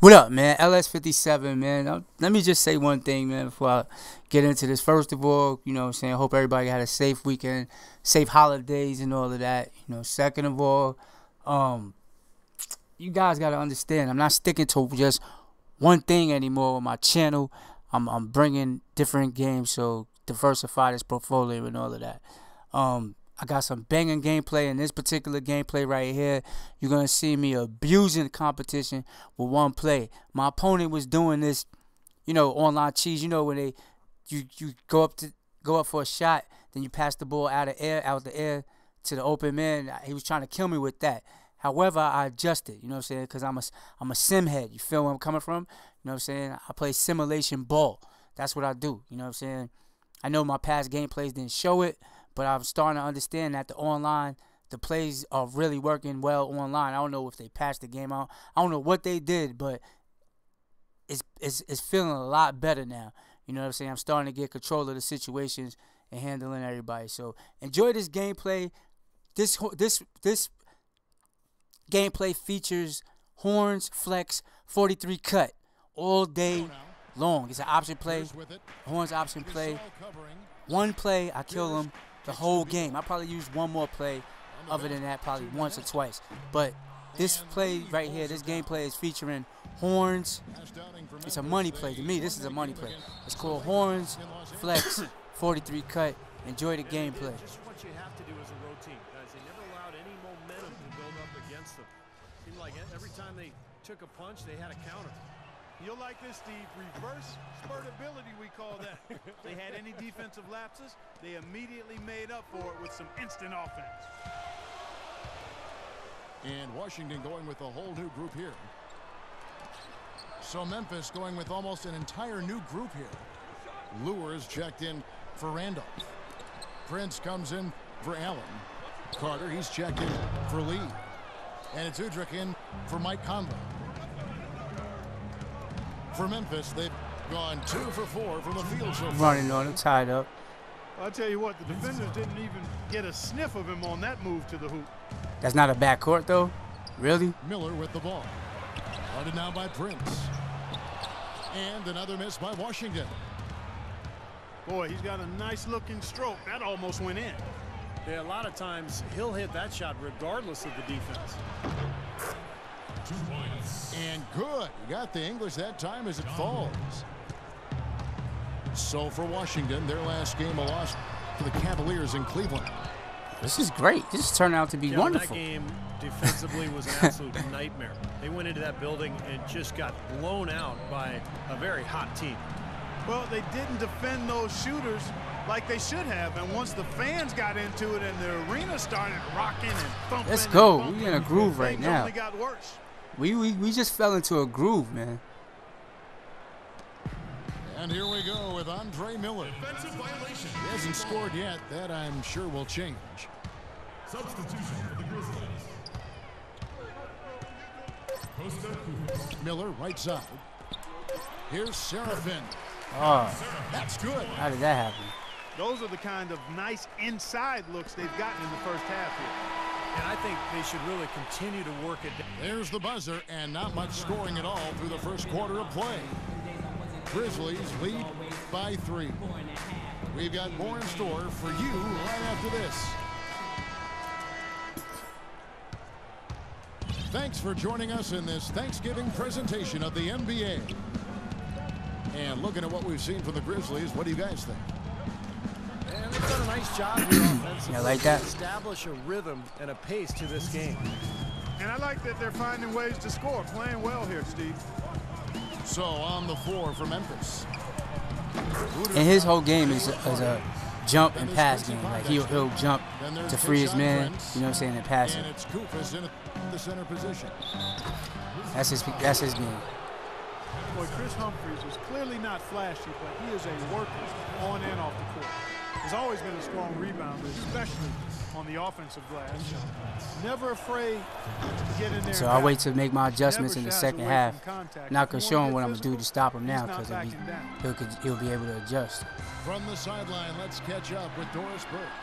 What up, man? LS57, man. Let me just say one thing, man, before I get into this. First of all, you know what I'm saying, hope everybody had a safe weekend, safe holidays and all of that. You know, second of all, you guys got to understand, I'm not sticking to just one thing anymore with my channel. I'm bringing different games, so diversify this portfolio and all of that. I got some banging gameplay in this particular gameplay right here. You're going to see me abusing the competition with one play. My opponent was doing this, you know, online cheese. You know, when you go up for a shot, then you pass the ball out the air to the open man. He was trying to kill me with that. However, I adjusted, you know what I'm saying, because I'm a sim head. You feel where I'm coming from? You know what I'm saying? I play simulation ball. That's what I do. You know what I'm saying? I know my past gameplays didn't show it, but I'm starting to understand that the plays are really working well online. I don't know if they patched the game out. I don't know what they did, but it's feeling a lot better now. You know what I'm saying? I'm starting to get control of the situations and handling everybody. So enjoy this gameplay. This gameplay features horns, flex, 43 cut all day long. It's an option play. Horns option play. One play, I kill him the whole game. I probably use one more play other than that, probably once or twice. But this play right here, this gameplay is featuring horns. It's a money play. To me, this is a money play. It's called horns, flex, 43 cut. Enjoy the gameplay. Just what you have to do as a road team, guys. They never allowed any momentum to build up against them. Seemed like every time they took a punch, they had a counter. You'll like this, Steve. Reverse spurtability, we call that. They had any defensive lapses, they immediately made up for it with some instant offense. And Washington going with a whole new group here. So Memphis going with almost an entire new group here. Lures checked in for Randolph. Prince comes in for Allen. Carter, he's checked in for Lee. And it's Udrich in for Mike Conley. For Memphis, they've gone 2 for 4 from the field so far. Running on him, tied up. I'll tell you what, the defenders didn't even get a sniff of him on that move to the hoop. That's not a backcourt, though? Really? Miller with the ball. Guarded now by Prince. And another miss by Washington. Boy, he's got a nice-looking stroke. That almost went in. Yeah, a lot of times he'll hit that shot regardless of the defense. 2 points. And good. You got the English that time as it falls. So for Washington, their last game a loss to the Cavaliers in Cleveland. This is great. This turned out to be wonderful. That game defensively was an absolute nightmare. They went into that building and just got blown out by a very hot team. Well, they didn't defend those shooters like they should have, and once the fans got into it and the arena started rocking and thumping. Let's go. We're in a groove right now. Only got worse. We just fell into a groove, man. And here we go with Andre Miller. Defensive violation. He hasn't scored yet. That I'm sure will change. Substitution for the Grizzlies. Miller right side. Here's Serafin. Oh, that's good. How did that happen? Those are the kind of nice inside looks they've gotten in the first half here. And I think they should really continue to work it. There's the buzzer, and not much scoring at all through the first quarter of play. Grizzlies lead by 3. We've got more in store for you right after this. Thanks for joining us in this Thanksgiving presentation of the NBA. And looking at what we've seen from the Grizzlies, what do you guys think? And they've done a nice job here offensively. Yeah, like that. To establish a rhythm and a pace to this game. And I like that they're finding ways to score, playing well here, Steve. So on the floor for Memphis. And his whole game is a jump and pass game. Like he'll jump to free his man, you know what I'm saying, and pass it. And it's Kufas in the center position. That's his game. Boy, Chris Humphries is clearly not flashy, but he is a worker on and off the court. He's always been a strong rebounder, especially on the offensive glass. Never afraid to get in there. So I'll wait to make my adjustments in the second half. Not gonna show him what I'm gonna do to stop him now, because he'll be able to adjust. From the sideline, let's catch up with Doris Burke.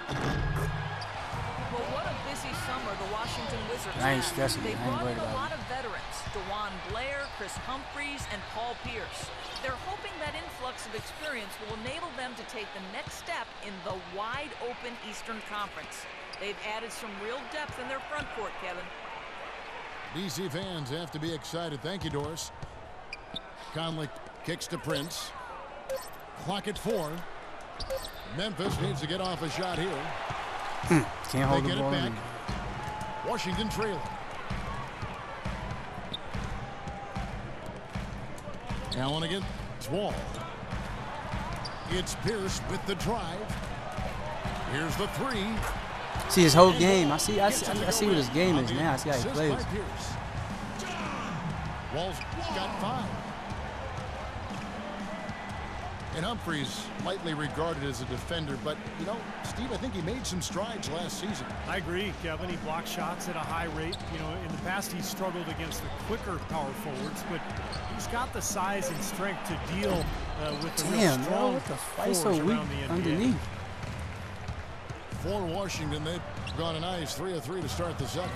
Well, what a busy summer the Washington Wizards I ain't had. stressing. They I ain't brought worried in a about lot it. of veterans. DeJuan Blair, Chris Humphries, and Paul Pierce. They're hoping that influx of experience will enable them to take the next step in the wide-open Eastern Conference. They've added some real depth in their front court, Kevin. DC fans have to be excited. Thank you, Doris. Conley kicks to Prince. Clock at 4. Memphis needs to get off a shot here. Can't hold They the get ball. it back. Washington trailing. Allen against Wall. It's Pierce with the drive. Here's the 3. See his whole game. I see what his game is now. I see how he plays. Wall's got 5. And Humphries, lightly regarded as a defender, but, you know, Steve, I think he made some strides last season. I agree, Kevin. He blocks shots at a high rate. You know, in the past he's struggled against the quicker power forwards, but he's got the size and strength to deal with the real strong what the fight so forwards weak around the NBA. underneath. For Washington, they've gone a nice 3 of 3 to start the second.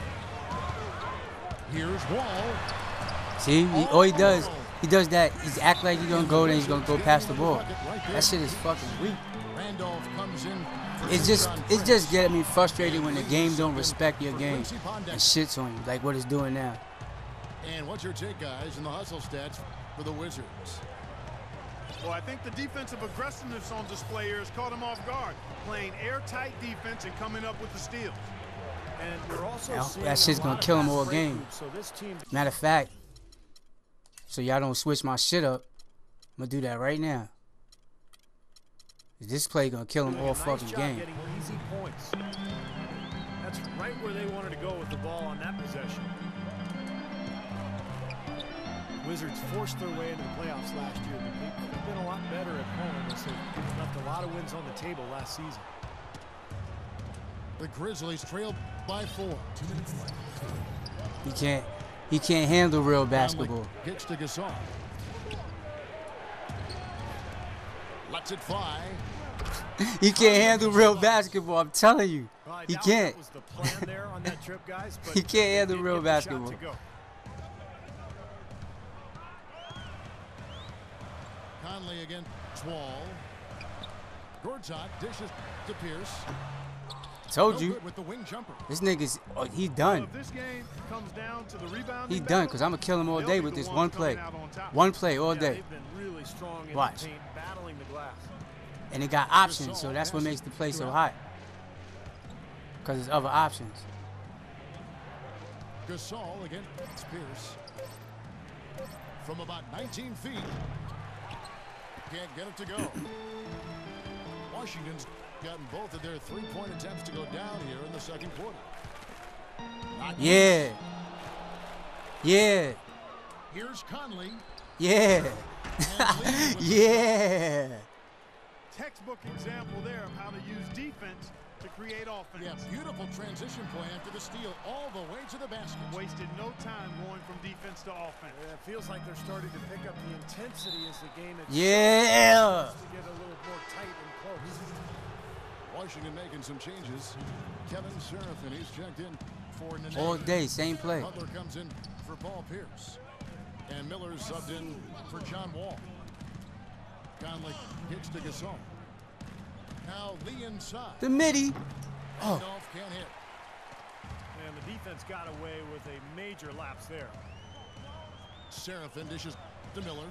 Here's Wall. See, all he does that. He's act like he's gonna go, then he's gonna go past the ball. That shit is fucking weak. Randolph comes in. It's just getting me frustrated when the game don't respect your game and shits on you, like what it's doing now. And what's your take, guys, in the hustle stats for the Wizards? Well, I think the defensive aggressiveness on display here has caught him off guard, playing airtight defense and coming up with the steals. And we're also Well, seeing that shit's a gonna lot of kill him fast all break game. moves, so this team Matter of fact, so y'all don't switch my shit up, I'm gonna do that right now. This play gonna kill him doing all a nice fucking job game. getting easy points. That's right where they wanted to go with the ball on that possession. Wizards forced their way into the playoffs last year, but they could have been a lot better at home as they left a lot of wins on the table last season. The Grizzlies trailed by 4. 2 minutes left. He can't handle real basketball. Kicks to Gasol. Lets it fly. He can't handle real basketball. I'm telling you, Well, I he doubt can't. that was the plan there on that trip, guys, but He can't they handle did real get the shot basketball. to go. Conley against Wall. Gortat dishes to Pierce. Told No you, good with the wing jumper. this nigga's he Well, done. if this game comes down to the rebounding He done, battle, because I'm going to kill him all they'll day be with the this ones one coming play. out on top. One play all Yeah, day. they've been really strong in Watch. the paint, battling the glass. And it got options, so that's what makes the play so hot. Because there's other options. Gasol against Pierce. From about 19 feet. Can't get it to go. Washington's gotten both of their three-point attempts to go down here in the second quarter. Yeah. Yeah. Here's Conley. Yeah. Yeah. Textbook example there of how to use defense to create offense. Yeah, beautiful transition play after the steal all the way to the basket. Wasted no time going from defense to offense. Yeah, it feels like they're starting to pick up the intensity as the game itself Yeah. starts to get a little more tight and close. Washington making some changes. Kevin Seraphin, he's checked in for Nene. All day, same play. Butler comes in for Paul Pierce. And Miller's subbed in for John Wall. Conley kicks to Gasol. Now Lee inside. The midi. Oh. Randolph can't hit. And the defense got away with a major lapse there. Seraphin dishes to Miller.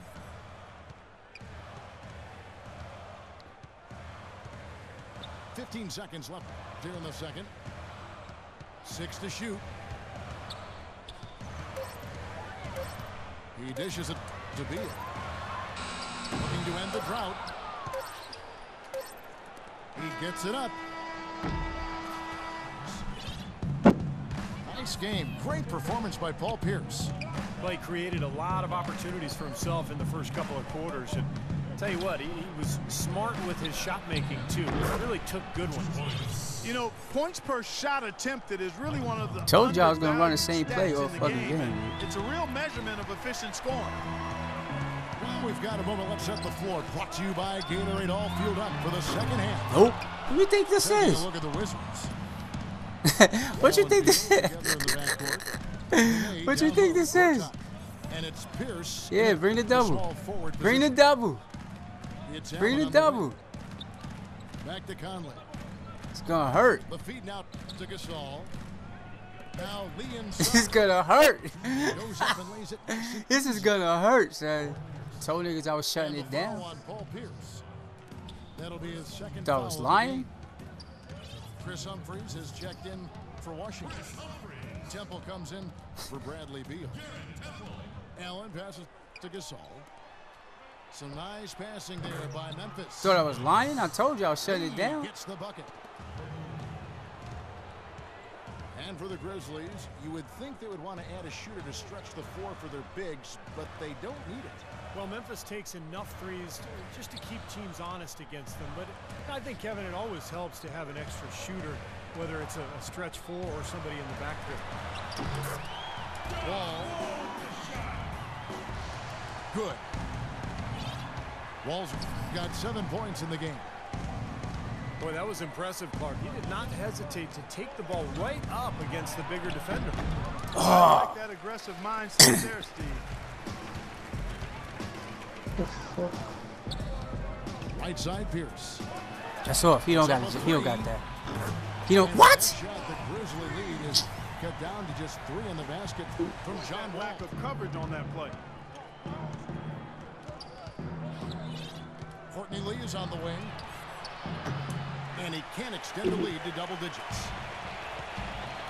"15 seconds left here in the second. 6 to shoot. He dishes it to Beal. Looking to end the drought. He gets it up. Nice game. Great performance by Paul Pierce. Play created a lot of opportunities for himself in the first couple of quarters. And I'll tell you what, he was smart with his shot making too. He really took good ones. You know, points per shot attempted is really one of the Told you I was gonna run the same play stats all in the fucking game. It's a real measurement of efficient scoring. Well, we've got a moment. Let's set the floor. Brought to you by Gatorade. All fueled up for the second half. Nope. What do you think this Taking is? a look at the Wizards. What you think this is? Together in the backcourt. What you think this is? And it's Pierce. Yeah, bring the double. Bring the double. Bring the double. Back to Conley. It's gonna hurt. The feed now to Gasol. Now Lee inside. This is gonna hurt. Goes up and lays it. This is gonna hurt, son. Told niggas I was shutting it down. On Paul Pierce. That'll be his second Thought I foul was of the lying. game. Chris Humphries has checked in for Washington. Temple comes in for Bradley Beal. Allen passes to Gasol. Some nice passing there by Memphis. Thought I was lying? I told you I was shutting it down. Gets the bucket. And for the Grizzlies, you would think they would want to add a shooter to stretch the floor for their bigs, but they don't need it. Well, Memphis takes enough threes just to keep teams honest against them. But I think, Kevin, it always helps to have an extra shooter, whether it's a stretch four or somebody in the backcourt. Wall. Good. Wall's got 7 points in the game. Boy, that was impressive, Clark. He did not hesitate to take the ball right up against the bigger defender. Oh. I like that aggressive mindset there, Steve. Right side, Pierce. That's off. He don't got it. He don't got that. He don't. What? Shot, the Grizzly lead is cut down to just 3 in the basket from John Wall. Lack of coverage on that play. Courtney Lee is on the wing. And he can extend the lead to double digits.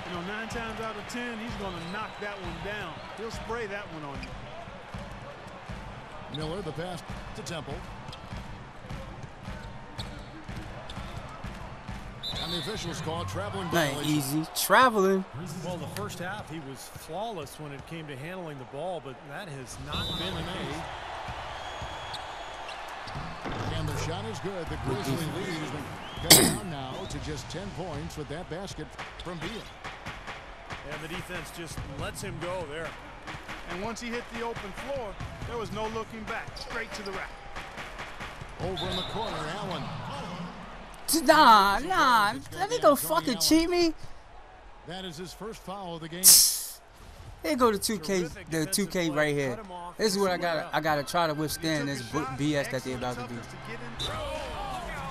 You know, 9 times out of 10, he's going to knock that one down. He'll spray that one on you. Miller, the pass to Temple. And the officials call it traveling violation. Not easy. Traveling. Well, the first half, he was flawless when it came to handling the ball, but that has not been the case. And the shot is good. The Grizzly lead has been cut down now to just 10 points with that basket from Beal. And the defense just lets him go there. And once he hit the open floor, there was no looking back. Straight to the rack. Over in the corner, Allen. Nah. Let me go fucking cheat me. That is his first foul of the game. Here go the 2K, the 2K right here. This is what I gotta try to withstand this BS that they about to do.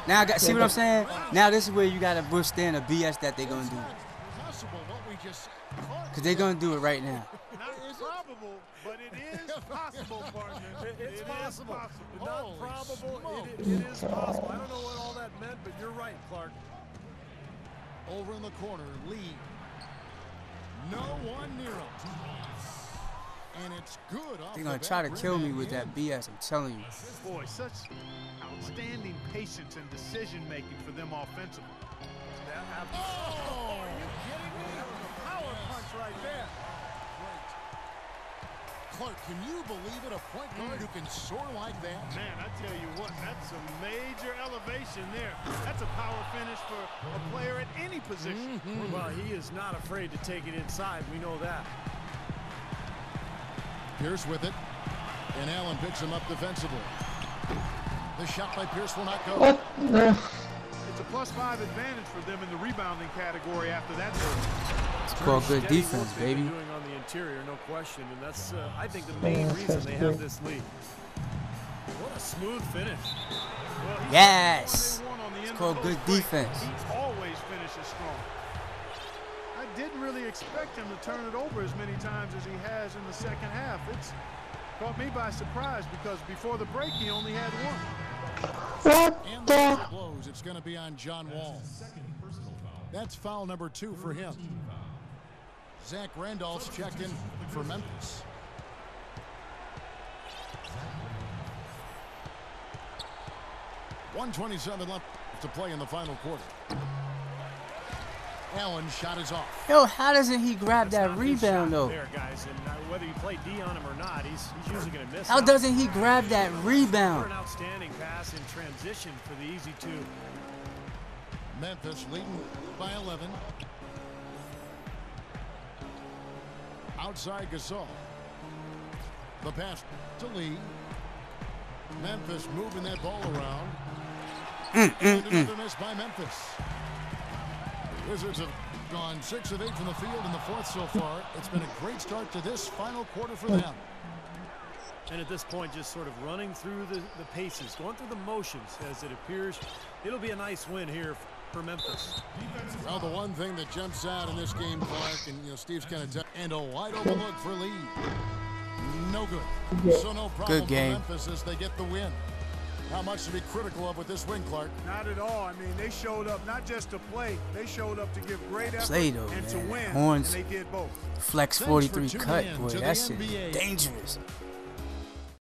Now I got, see what I'm saying? Now this is where you gotta withstand the BS that they're gonna do. Cause they're gonna do it right now. Not probable, but it is possible, partner. It's possible. Not probable. It is possible. I don't know what all that meant, but you're right, Clark. Over in the corner, Lee. No one near him. And it's good. They're gonna try to kill me with that BS. I'm telling you. Boy, such outstanding patience and decision making for them offensively. Oh, are you kidding me? That was a power punch right there. Great. Clark, can you believe it? A point guard who can soar like that? Man, I tell you what, that's a major elevation there. That's a power finish for a player at any position. Well, he is not afraid to take it inside. We know that. Pierce with it. And Allen picks him up defensively. The shot by Pierce will not go. It's a +5 advantage for them in the rebounding category after that. It's called good defense, baby. Doing on the interior, no question, and that's I think the main reason they have this lead. What a smooth finish. Well, yes. It's called good defense. He always finishes strong. I didn't really expect him to turn it over as many times as he has in the second half. It's caught me by surprise because before the break he only had one. And the blows. It's going to be on John Wall. That's foul number 2 for him. Zach Randolph's checked in for Memphis. .127 left to play in the final quarter. Allen's shot is off. Yo, how doesn't he grab that rebound though? There, guys, and whether you play D on him or not, he's usually going to miss. How doesn't he grab that rebound? An outstanding pass in transition for the easy 2. Memphis leading by 11. Outside Gasol. The pass to Lee. Memphis moving that ball around. Another miss by Memphis. The Wizards have gone 6 of 8 from the field in the fourth so far. It's been a great start to this final quarter for them. And at this point, just sort of running through the paces, going through the motions as it appears. It'll be a nice win here for Memphis. Well, the one thing that jumps out in this game, Clark, and Steve's kind of and a wide open look for Lee. No good. So no problem Good game. for Memphis as they get the win. How much to be critical of with this win, Clark? Not at all. I mean, they showed up not just to play, they showed up to give great effort though, and to man. win, Horns. and they did both. Flex 43 cut, boy, that shit is dangerous.